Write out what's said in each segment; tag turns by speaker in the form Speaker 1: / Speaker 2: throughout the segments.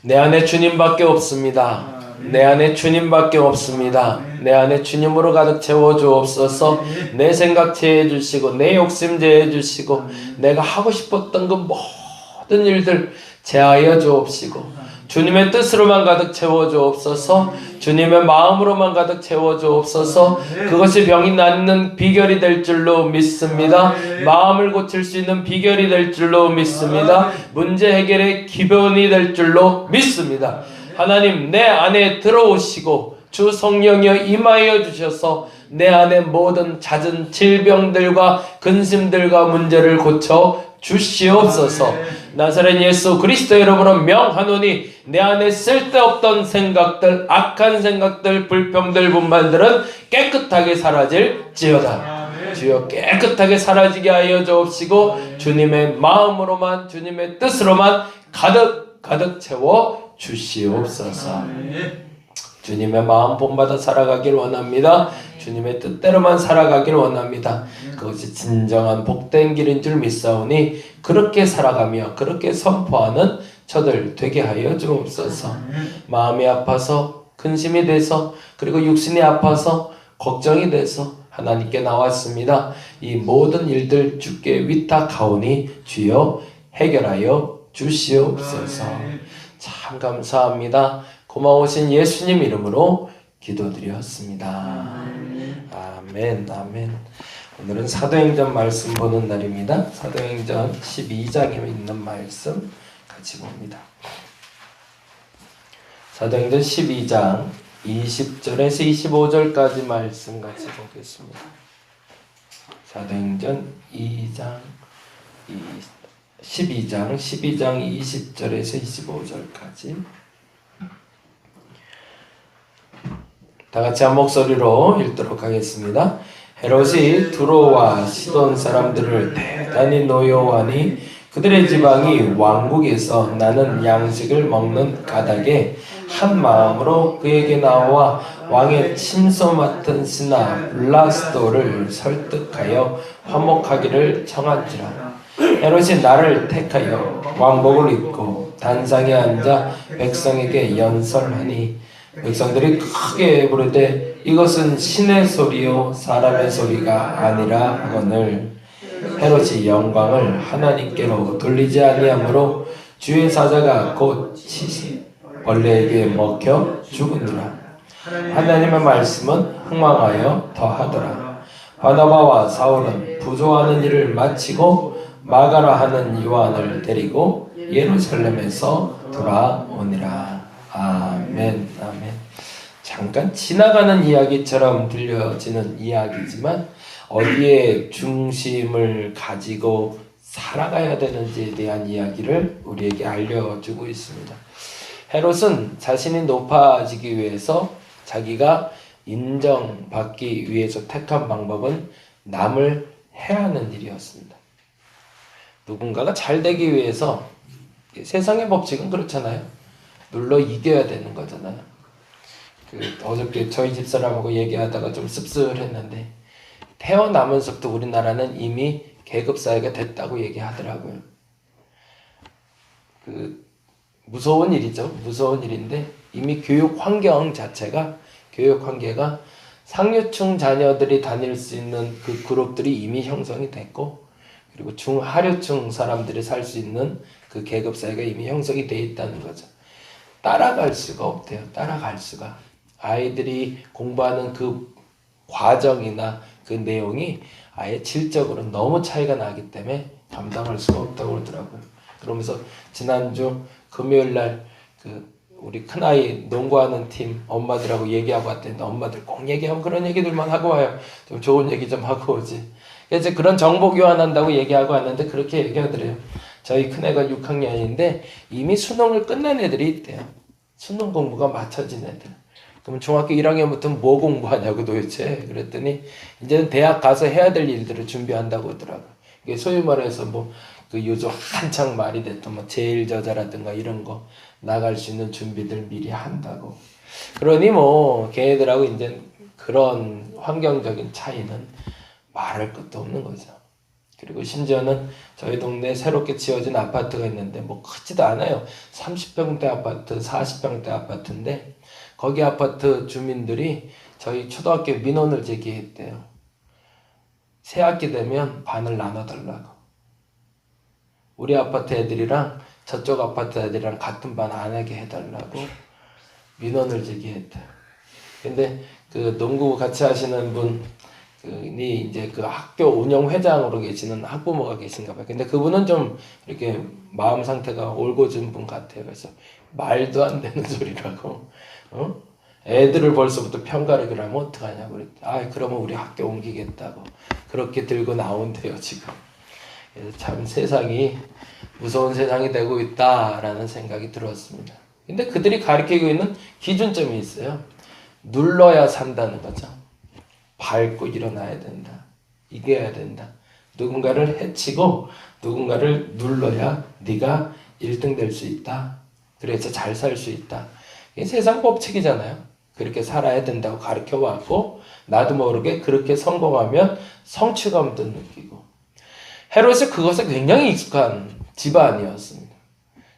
Speaker 1: 내 안에 주님밖에 없습니다. 내 안에 주님밖에 없습니다. 내 안에 주님으로 가득 채워주옵소서. 내 생각 제해주시고 내 욕심 제해주시고 내가 하고 싶었던 그 모든 일들 제하여 주옵시고 주님의 뜻으로만 가득 채워주옵소서. 주님의 마음으로만 가득 채워주옵소서. 그것이 병이 낫는 비결이 될 줄로 믿습니다. 마음을 고칠 수 있는 비결이 될 줄로 믿습니다. 문제 해결의 기본이 될 줄로 믿습니다. 하나님, 내 안에 들어오시고 주 성령이여 임하여 주셔서 내 안에 모든 잦은 질병들과 근심들과 문제를 고쳐 주시옵소서. 나사렛 예수 그리스도 이름으로 명하노니 내 안에 쓸데없던 생각들, 악한 생각들, 불평들, 분반들은 깨끗하게 사라질지어다. 주여 깨끗하게 사라지게 하여 주옵시고 주님의 마음으로만, 주님의 뜻으로만 가득 채워 주시옵소서. 주님의 마음 본받아 살아가길 원합니다. 주님의 뜻대로만 살아가길 원합니다. 그것이 진정한 복된 길인 줄 믿사오니 그렇게 살아가며 그렇게 선포하는 저들 되게 하여 주옵소서. 마음이 아파서 근심이 돼서 그리고 육신이 아파서 걱정이 돼서 하나님께 나왔습니다. 이 모든 일들 주께 위탁하오니 주여 해결하여 주시옵소서. 참 감사합니다. 고마우신 예수님 이름으로 기도드렸습니다. 아멘, 아멘. 오늘은 사도행전 말씀 보는 날입니다. 사도행전 12장에 있는 말씀 같이 봅니다. 사도행전 12장 20절에서 25절까지 말씀 같이 보겠습니다. 사도행전 12장 20절에서 25절까지 다 같이 한 목소리로 읽도록 하겠습니다. 헤롯이 두로와 시돈 사람들을 대단히 노여워하니 그들의 지방이 왕국에서 나는 양식을 먹는 까닭에 한 마음으로 그에게 나와 왕의 침소 맡은 신하 블라스도를 설득하여 화목하기를 청한지라. 헤롯이 나를 택하여 왕복을 입고 단상에 앉아 백성에게 연설하니 백성들이 크게 부르되 이것은 신의 소리요 사람의 소리가 아니라 하거늘 헤롯이 영광을 하나님께로 돌리지 아니하므로 주의 사자가 곧 벌레에게 먹혀 죽으니라. 하나님의 말씀은 흥망하여 더하더라. 바나바와 사울은 부조하는 일을 마치고 마가라 하는 요한을 데리고 예루살렘에서 돌아오니라. 아멘, 아멘. 잠깐 지나가는 이야기처럼 들려지는 이야기지만 어디에 중심을 가지고 살아가야 되는지에 대한 이야기를 우리에게 알려주고 있습니다. 헤롯은 자신이 높아지기 위해서 자기가 인정받기 위해서 택한 방법은 남을 해하는 일이었습니다. 누군가가 잘 되기 위해서 세상의 법칙은 그렇잖아요. 눌러 이겨야 되는 거잖아요. 어저께 저희 집사람하고 얘기하다가 좀 씁쓸했는데 태어나면서부터 우리나라는 이미 계급사회가 됐다고 얘기하더라고요. 무서운 일이죠. 무서운 일인데 이미 교육 환경 자체가 상류층 자녀들이 다닐 수 있는 그 그룹들이 이미 형성이 됐고 그리고 중하류층 사람들이 살 수 있는 그 계급사회가 이미 형성이 되어 있다는 거죠. 따라갈 수가 없대요. 따라갈 수가. 아이들이 공부하는 그 과정이나 그 내용이 아예 질적으로 너무 차이가 나기 때문에 감당할 수가 없다고 그러더라고요. 그러면서 지난주 금요일날 우리 큰아이 농구하는 팀 엄마들하고 얘기하고 왔더니 엄마들 꼭 얘기하고 그런 얘기들만 하고 와요. 좀 좋은 얘기 좀 하고 오지. 이제 그런 정보 교환한다고 얘기하고 왔는데 그렇게 얘기하더래요. 저희 큰애가 6학년인데 이미 수능을 끝낸 애들이 있대요. 수능 공부가 맞춰진 애들. 그럼 중학교 1학년부터 뭐 공부하냐고 도대체. 그랬더니 이제는 대학 가서 해야 될 일들을 준비한다고 하더라고요. 이게 소위 말해서 그 요즘 한창 말이 됐던 제일저자라든가 이런 거 나갈 수 있는 준비들 미리 한다고. 그러니 걔네들하고 이제 그런 환경적인 차이는 말할 것도 없는 거죠. 그리고 심지어는 저희 동네에 새롭게 지어진 아파트가 있는데 크지도 않아요. 30평대 아파트, 40평대 아파트인데 거기 아파트 주민들이 저희 초등학교 민원을 제기했대요. 새 학기 되면 반을 나눠달라고. 우리 아파트 애들이랑 저쪽 아파트 애들이랑 같은 반 안 하게 해달라고 민원을 제기했대요. 근데 그 농구 같이 하시는 분이 이제 그 학교 운영 회장으로 계시는 학부모가 계신가 봐요. 근데 그분은 좀 이렇게 마음 상태가 올곧은 분 같아요. 그래서 말도 안 되는 소리라고. 애들을 벌써부터 평가를 하면 어떡하냐고 그랬더니 그러면 우리 학교 옮기겠다고 그렇게 들고 나온대요 지금. 그래서 참 세상이 무서운 세상이 되고 있다라는 생각이 들었습니다. 근데 그들이 가르치고 있는 기준점이 있어요. 눌러야 산다는 거죠. 밟고 일어나야 된다. 이겨야 된다. 누군가를 해치고 누군가를 눌러야 네가 1등 될 수 있다. 그래서 잘 살 수 있다. 이게 세상 법칙이잖아요. 그렇게 살아야 된다고 가르쳐왔고 나도 모르게 그렇게 성공하면 성취감도 느끼고. 헤롯이 그것에 굉장히 익숙한 집안이었습니다.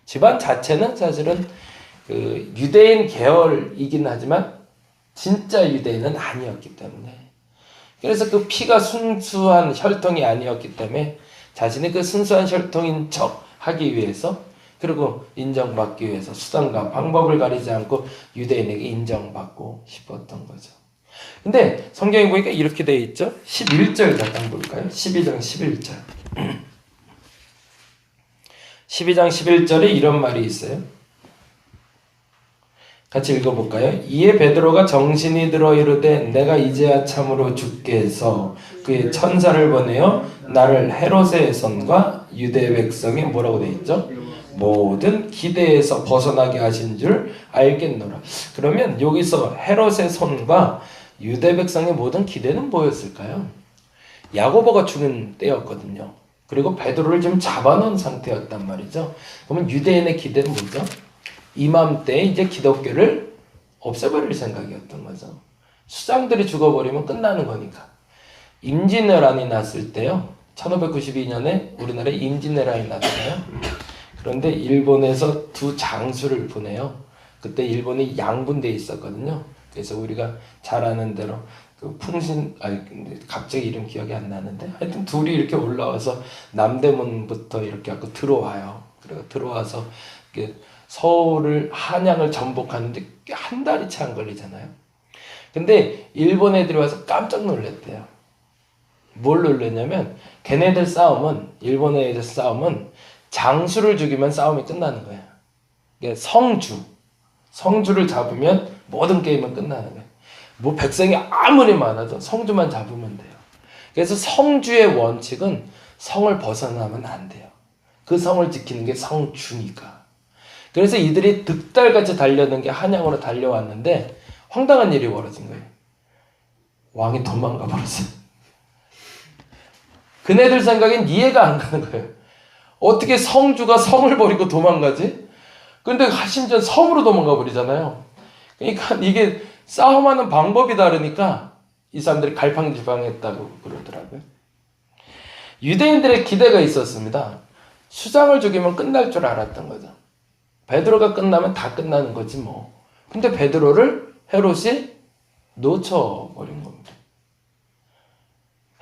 Speaker 1: 집안 자체는 사실은 그 유대인 계열이긴 하지만 진짜 유대인은 아니었기 때문에, 그래서 그 피가 순수한 혈통이 아니었기 때문에 자신이 그 순수한 혈통인 척 하기 위해서, 그리고 인정받기 위해서 수단과 방법을 가리지 않고 유대인에게 인정받고 싶었던 거죠. 근데 성경에 보니까 이렇게 되어 있죠. 11절 잠깐 볼까요? 12장 11절. 12장 11절에 이런 말이 있어요. 같이 읽어볼까요? 이에 베드로가 정신이 들어 이르되 내가 이제야 참으로 주께 해서 그의 천사를 보내어 나를 헤롯의 손과 유대 백성이 뭐라고 되어 있죠? 모든 기대에서 벗어나게 하신 줄 알겠노라. 그러면 여기서 헤롯의 손과 유대 백성의 모든 기대는 뭐였을까요? 야고보가 죽은 때였거든요. 그리고 베드로를 지금 잡아놓은 상태였단 말이죠. 그러면 유대인의 기대는 뭐죠? 이맘때 이제 기독교를 없애버릴 생각이었던 거죠. 수장들이 죽어버리면 끝나는 거니까. 임진왜란이 났을 때요. 1592년에 우리나라에 임진왜란이 났잖아요. 그런데 일본에서 두 장수를 보내요. 그때 일본이 양분돼 있었거든요. 그래서 우리가 잘 아는 대로 그 갑자기 이름 기억이 안 나는데 하여튼 둘이 이렇게 올라와서 남대문부터 이렇게 하고 들어와요. 그리고 들어와서 서울을 한양을 전복하는데 꽤 한 달이 채 안 걸리잖아요. 근데 일본 애들이 와서 깜짝 놀랐대요. 뭘 놀랐냐면 걔네들 싸움은, 일본 애들 싸움은 장수를 죽이면 싸움이 끝나는 거예요. 그러니까 성주를 잡으면 모든 게임은 끝나는 거예요. 백성이 아무리 많아도 성주만 잡으면 돼요. 그래서 성주의 원칙은 성을 벗어나면 안 돼요. 그 성을 지키는 게 성주니까. 그래서 이들이 득달같이 달려든 게 한양으로 달려왔는데 황당한 일이 벌어진 거예요. 왕이 도망가 버렸어요. 그네들 생각엔 이해가 안 가는 거예요. 어떻게 성주가 성을 버리고 도망가지? 근데 심지어 섬으로 도망가 버리잖아요. 그러니까 이게 싸움하는 방법이 다르니까 이 사람들이 갈팡질팡했다고 그러더라고요. 유대인들의 기대가 있었습니다. 수장을 죽이면 끝날 줄 알았던 거죠. 베드로가 끝나면 다 끝나는 거지 뭐. 근데 베드로를 헤롯이 놓쳐버린 겁니다.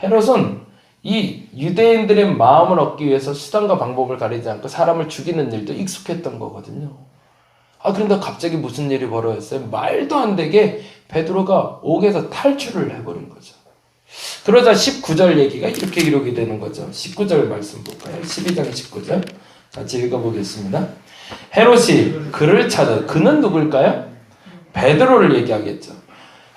Speaker 1: 헤롯은 이 유대인들의 마음을 얻기 위해서 수단과 방법을 가리지 않고 사람을 죽이는 일도 익숙했던 거거든요. 그런데 갑자기 무슨 일이 벌어졌어요? 말도 안 되게 베드로가 옥에서 탈출을 해버린 거죠. 그러자 19절 얘기가 이렇게 기록이 되는 거죠. 19절 말씀 볼까요? 12장 19절 같이 읽어보겠습니다. 헤롯이 그를 찾아, 그는 누굴까요? 베드로를 얘기하겠죠.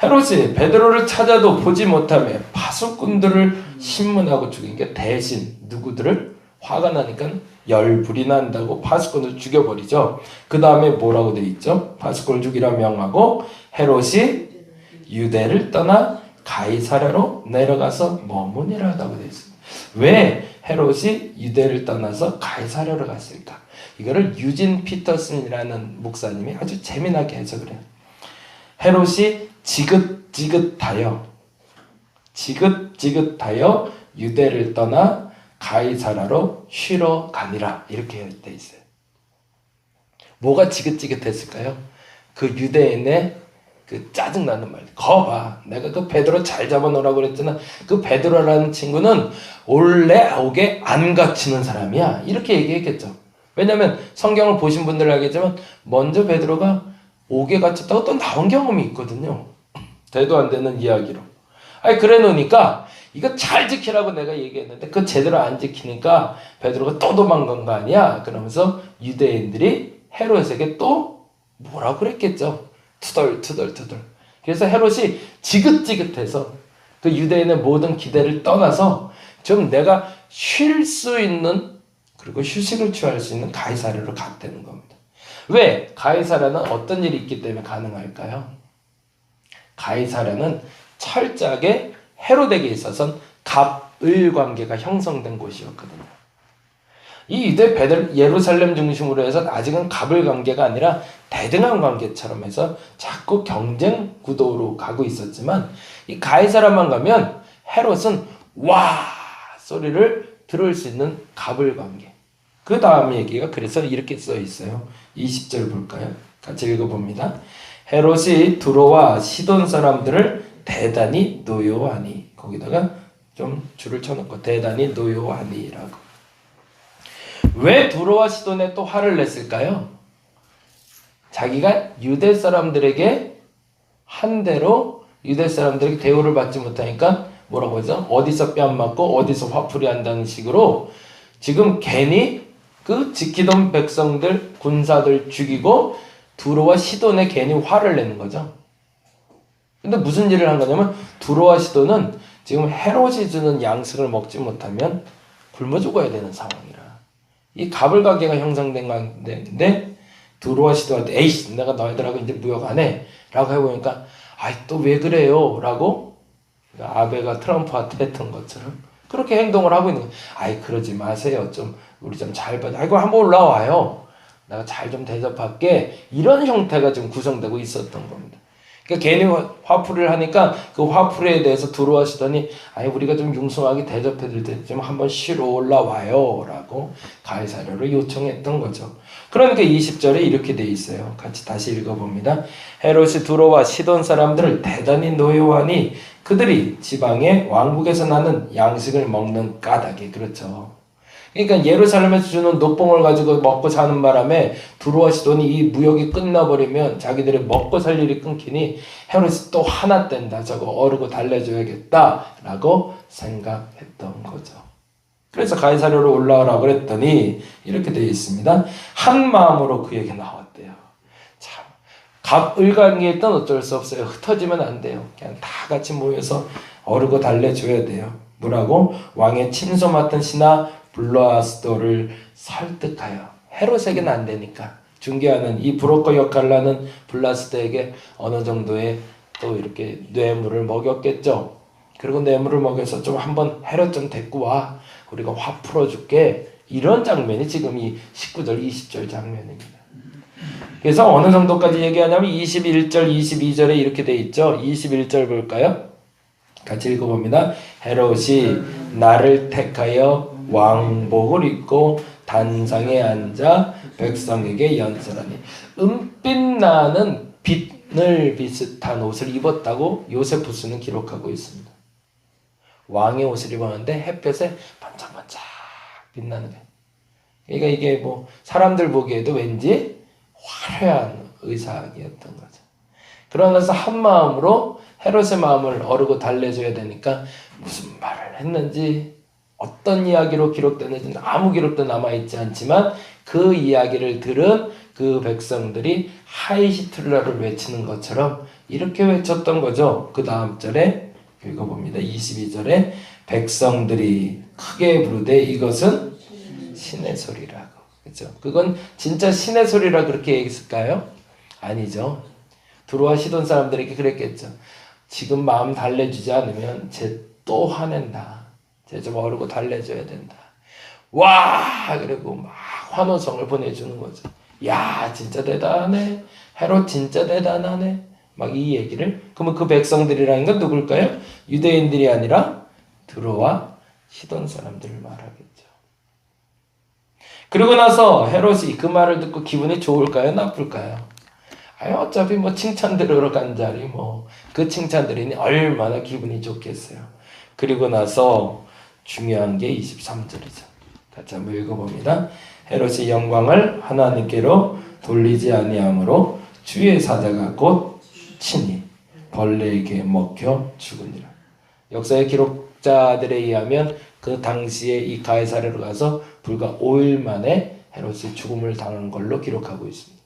Speaker 1: 헤롯이 베드로를 찾아도 보지 못하며 파수꾼들을 신문하고 죽인 게 대신 누구들을? 화가 나니까 열불이 난다고 파수꾼을 죽여버리죠. 그 다음에 뭐라고 되어 있죠? 파수꾼을 죽이라 명하고 헤롯이 유대를 떠나 가이사랴로 내려가서 머무니라 하다고 되어 있습니다. 왜 헤롯이 유대를 떠나서 가이사랴로 갔을까? 이거를 유진 피터슨이라는 목사님이 아주 재미나게 해석을 해요. 헤롯이 지긋지긋하여 유대를 떠나 가이사랴로 쉬러 가니라 이렇게 돼 있어요. 뭐가 지긋지긋했을까요? 그 유대인의 그 짜증나는 말. 거봐, 내가 그 베드로 잘 잡아놓으라고 그랬잖아. 그 베드로라는 친구는 원래 옥에 안 갇히는 사람이야. 이렇게 얘기했겠죠. 왜냐면 성경을 보신 분들은 알겠지만 먼저 베드로가 옥에 갇혔다고 또 나온 경험이 있거든요. 대도 안 되는 이야기로. 아니 그래 놓으니까 이거 잘 지키라고 내가 얘기했는데 그 제대로 안 지키니까 베드로가 또 도망간 거 아니야. 그러면서 유대인들이 헤롯에게 또 뭐라고 그랬겠죠. 투덜. 그래서 헤롯이 지긋지긋해서 그 유대인의 모든 기대를 떠나서 좀 내가 쉴 수 있는 그리고 휴식을 취할 수 있는 가이사랴로 갔다는 겁니다. 왜? 가이사랴는 어떤 일이 있기 때문에 가능할까요? 가이사랴는 철저하게 헤롯에게 있어서는 갑을 관계가 형성된 곳이었거든요. 이 유대 예루살렘 중심으로 해서 아직은 갑을 관계가 아니라 대등한 관계처럼 해서 자꾸 경쟁 구도로 가고 있었지만 이 가이사랴만 가면 헤롯은 와 소리를 들을 수 있는 갑을 관계. 그 다음 얘기가 그래서 이렇게 써 있어요. 20절 볼까요? 같이 읽어봅니다. 헤롯이 두로와 시돈 사람들을 대단히 노여워하니 거기다가 좀 줄을 쳐놓고 대단히 노여워하니라고. 왜 두로와 시돈에 또 화를 냈을까요? 자기가 유대 사람들에게 한 대로 유대 사람들에게 대우를 받지 못하니까 뭐라고 하죠? 어디서 뺨 맞고 어디서 화풀이 한다는 식으로 지금 괜히 그 지키던 백성들 군사들 죽이고 두로와 시돈에 괜히 화를 내는 거죠. 근데 무슨 일을 한 거냐면 두로와 시돈은 지금 헤롯이 주는 양식을 먹지 못하면 굶어 죽어야 되는 상황이라. 이 갑을 관계가 형성된 건데 두로와 시도한테 에이씨 내가 너희들하고 이제 무역 안 해 라고 해보니까 아이 또 왜 그래요 라고 아베가 트럼프한테 했던 것처럼 그렇게 행동을 하고 있는 거예요. 아이 그러지 마세요. 좀 우리 좀 잘 봐. 아이고 한번 올라와요. 내가 잘 좀 대접할게. 이런 형태가 지금 구성되고 있었던 겁니다. 그러니까 괜히 화풀이를 하니까 그 화풀이에 대해서 들어와시더니 아니 우리가 좀 융숭하게 대접해드릴 때 좀 한번 쉬러 올라와요 라고 가이사랴로 요청했던 거죠. 그러니까 20절에 이렇게 돼 있어요. 같이 다시 읽어봅니다. 헤롯이 두로와 시돈 사람들을 대단히 노여워하니 그들이 지방의 왕국에서 나는 양식을 먹는 까닭에 그렇죠. 그러니까 예루살렘에서 주는 녹봉을 가지고 먹고 사는 바람에 두로와 시돈이 이 무역이 끝나버리면 자기들이 먹고 살 일이 끊기니 헤롯이 또 하나 뗀다. 저거 어르고 달래줘야겠다라고 생각했던 거죠. 그래서 가이사랴로 올라오라고 그랬더니 이렇게 되어 있습니다. 한 마음으로 그에게 나왔대요. 참 갑을관계일단 어쩔 수 없어요. 흩어지면 안 돼요. 그냥 다 같이 모여서 어르고 달래줘야 돼요. 뭐라고? 왕의 친소 맡은 신하 블라스도를 설득하여 헤롯에게는 안 되니까 중개하는 이 브로커 역할을 하는 블라스도에게 어느 정도의 또 이렇게 뇌물을 먹였겠죠. 그리고 뇌물을 먹여서 좀 한번 헤롯 좀 데리고 와. 우리가 화 풀어줄게. 이런 장면이 지금 이 19절 20절 장면입니다. 그래서 어느 정도까지 얘기하냐면 21절 22절에 이렇게 돼 있죠. 21절 볼까요? 같이 읽어봅니다. 헤롯이 나를 택하여 왕복을 입고 단상에 앉아 백성에게 연설하니 은빛 나는 빛을 비슷한 옷을 입었다고 요세푸스는 기록하고 있습니다. 왕의 옷을 입었는데 햇볕에 반짝반짝 빛나는 거예요. 그러니까 이게 뭐 사람들 보기에도 왠지 화려한 의상이었던 거죠. 그러면서 한 마음으로 헤롯의 마음을 어르고 달래줘야 되니까 무슨 말을 했는지 어떤 이야기로 기록되는지 아무 기록도 남아있지 않지만 그 이야기를 들은 그 백성들이 하이시틀라를 외치는 것처럼 이렇게 외쳤던 거죠. 그 다음 절에 읽어봅니다. 22절에 백성들이 크게 부르되 이것은 신의 소리라고. 그렇죠? 그건 진짜 신의 소리라 그렇게 얘기했을까요? 아니죠. 두로와 시돈 사람들에게 그랬겠죠. 지금 마음 달래주지 않으면 쟤 또 화낸다. 쟤 좀 어르고 달래줘야 된다. 와! 그리고 막 환호성을 보내주는 거죠. 야, 진짜 대단하네. 헤롯 진짜 대단하네. 막 이 얘기를. 그러면 그 백성들이라는 건 누굴까요? 유대인들이 아니라 들어와 시돈 사람들을 말하겠죠. 그리고 나서 헤롯이 그 말을 듣고 기분이 좋을까요? 나쁠까요? 아유, 어차피 뭐 칭찬 들으러 간 자리 뭐 그 칭찬 들으니 얼마나 기분이 좋겠어요. 그리고 나서 중요한 게 23절이죠. 같이 한번 읽어봅니다. 헤롯이 영광을 하나님께로 돌리지 아니하므로 주의 사자가 곧 친히 벌레에게 먹혀 죽으니라. 역사의 기록자들에 의하면 그 당시에 이 가이사랴로 가서 불과 5일 만에 헤롯이 죽음을 당한 걸로 기록하고 있습니다.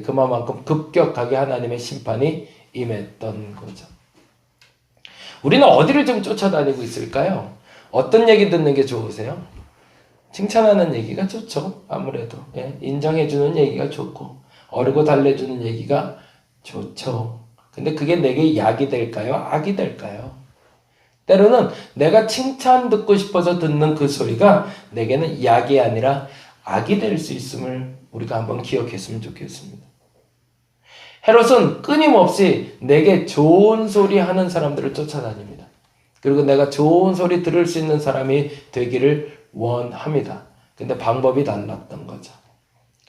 Speaker 1: 그만큼 급격하게 하나님의 심판이 임했던 거죠. 우리는 어디를 좀 쫓아다니고 있을까요? 어떤 얘기 듣는 게 좋으세요? 칭찬하는 얘기가 좋죠. 아무래도 인정해주는 얘기가 좋고 어르고 달래주는 얘기가 좋죠. 근데 그게 내게 약이 될까요? 악이 될까요? 때로는 내가 칭찬 듣고 싶어서 듣는 그 소리가 내게는 약이 아니라 악이 될 수 있음을 우리가 한번 기억했으면 좋겠습니다. 헤롯은 끊임없이 내게 좋은 소리 하는 사람들을 쫓아다닙니다. 그리고 내가 좋은 소리 들을 수 있는 사람이 되기를 원합니다. 근데 방법이 달랐던 거죠.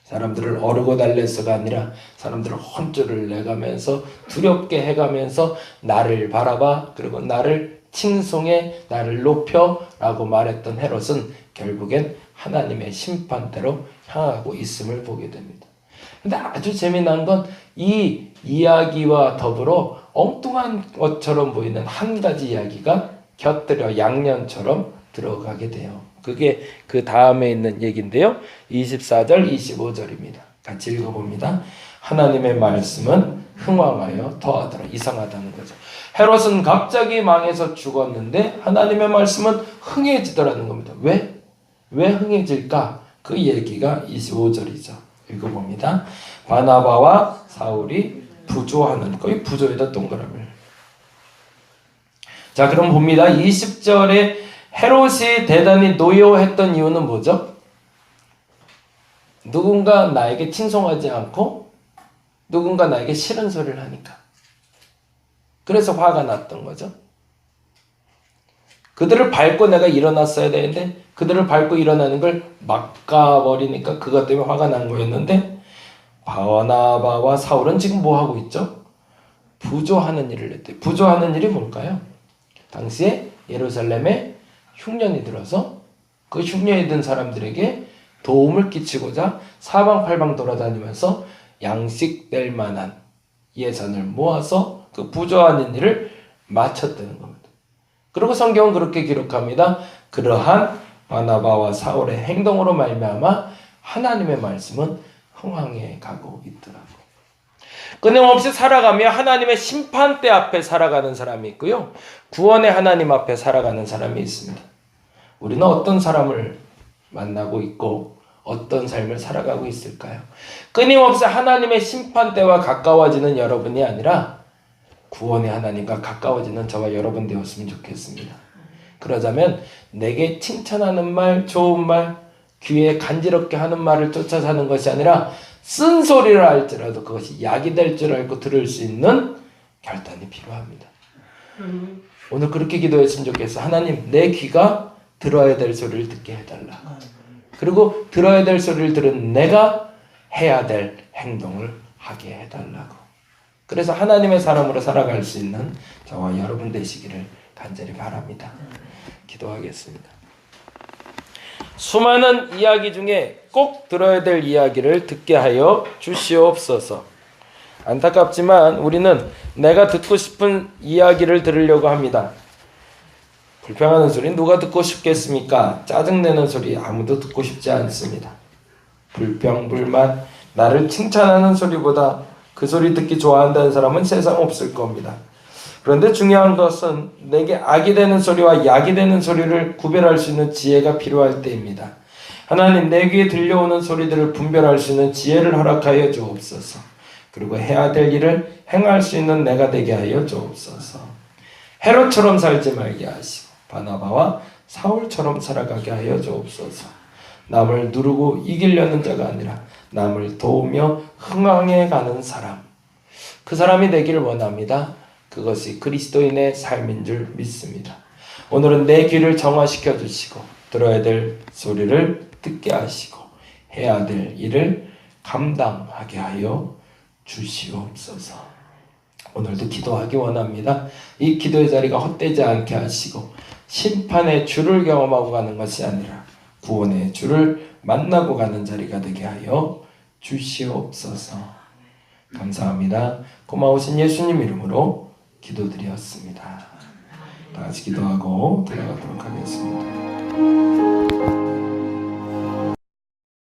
Speaker 1: 사람들을 어르고 달래서가 아니라 사람들을 혼쭐을 내가면서 두렵게 해가면서 나를 바라봐, 그리고 나를 칭송해, 나를 높여 라고 말했던 헤롯은 결국엔 하나님의 심판대로 향하고 있음을 보게 됩니다. 근데 아주 재미난 건 이 이야기와 더불어 엉뚱한 것처럼 보이는 한 가지 이야기가 곁들여 양념처럼 들어가게 돼요. 그게 그 다음에 있는 얘기인데요. 24절, 25절입니다. 같이 읽어봅니다. 하나님의 말씀은 흥왕하여 더하더라. 이상하다는 거죠. 헤롯은 갑자기 망해서 죽었는데 하나님의 말씀은 흥해지더라는 겁니다. 왜? 왜 흥해질까? 그 얘기가 25절이죠. 읽어봅니다. 바나바와 사울이 부조하는, 거의 부조에다 동그라미를. 자, 그럼 봅니다. 20절에 헤롯이 대단히 노여워했던 이유는 뭐죠? 누군가 나에게 칭송하지 않고 누군가 나에게 싫은 소리를 하니까. 그래서 화가 났던 거죠. 그들을 밟고 내가 일어났어야 되는데 그들을 밟고 일어나는 걸 막아버리니까 그것 때문에 화가 난 거였는데, 바나바와 사울은 지금 뭐 하고 있죠? 부조하는 일을 했대요. 부조하는 일이 뭘까요? 당시에 예루살렘에 흉년이 들어서 그 흉년이 든 사람들에게 도움을 끼치고자 사방팔방 돌아다니면서 양식될 만한 예산을 모아서 그 부조하는 일을 마쳤다는 겁니다. 그리고 성경은 그렇게 기록합니다. 그러한 바나바와 사울의 행동으로 말미암아 하나님의 말씀은 흥황해 가고 있더라고요. 끊임없이 살아가며 하나님의 심판대 앞에 살아가는 사람이 있고요. 구원의 하나님 앞에 살아가는 사람이 있습니다. 우리는 어떤 사람을 만나고 있고 어떤 삶을 살아가고 있을까요? 끊임없이 하나님의 심판대와 가까워지는 여러분이 아니라 구원의 하나님과 가까워지는 저와 여러분 되었으면 좋겠습니다. 그러자면 내게 칭찬하는 말, 좋은 말, 귀에 간지럽게 하는 말을 쫓아 사는 것이 아니라 쓴소리를 할지라도 그것이 약이 될 줄 알고 들을 수 있는 결단이 필요합니다. 오늘 그렇게 기도했으면 좋겠어. 하나님, 내 귀가 들어야 될 소리를 듣게 해달라. 그리고 들어야 될 소리를 들은 내가 해야 될 행동을 하게 해달라고. 그래서 하나님의 사람으로 살아갈 수 있는 저와 여러분 되시기를 간절히 바랍니다. 기도하겠습니다. 수많은 이야기 중에 꼭 들어야 될 이야기를 듣게 하여 주시옵소서. 안타깝지만 우리는 내가 듣고 싶은 이야기를 들으려고 합니다. 불평하는 소리 누가 듣고 싶겠습니까? 짜증내는 소리 아무도 듣고 싶지 않습니다. 불평, 불만, 나를 칭찬하는 소리보다 그 소리 듣기 좋아한다는 사람은 세상 없을 겁니다. 그런데 중요한 것은 내게 악이 되는 소리와 약이 되는 소리를 구별할 수 있는 지혜가 필요할 때입니다. 하나님, 내 귀에 들려오는 소리들을 분별할 수 있는 지혜를 허락하여 주옵소서. 그리고 해야 될 일을 행할 수 있는 내가 되게 하여 주옵소서. 헤롯처럼 살지 말게 하시고 바나바와 사울처럼 살아가게 하여 주옵소서. 남을 누르고 이기려는 자가 아니라 남을 도우며 흥왕해 가는 사람, 그 사람이 되기를 원합니다. 그것이 그리스도인의 삶인 줄 믿습니다. 오늘은 내 귀를 정화시켜 주시고 들어야 될 소리를 듣게 하시고 해야 될 일을 감당하게 하여 주시옵소서. 오늘도 기도하기 원합니다. 이 기도의 자리가 헛되지 않게 하시고 심판의 주를 경험하고 가는 것이 아니라 구원의 주를 만나고 가는 자리가 되게 하여 주시옵소서. 감사합니다. 고마우신 예수님 이름으로 기도드렸습니다. 다 같이 기도하고 돌아가도록 하겠습니다.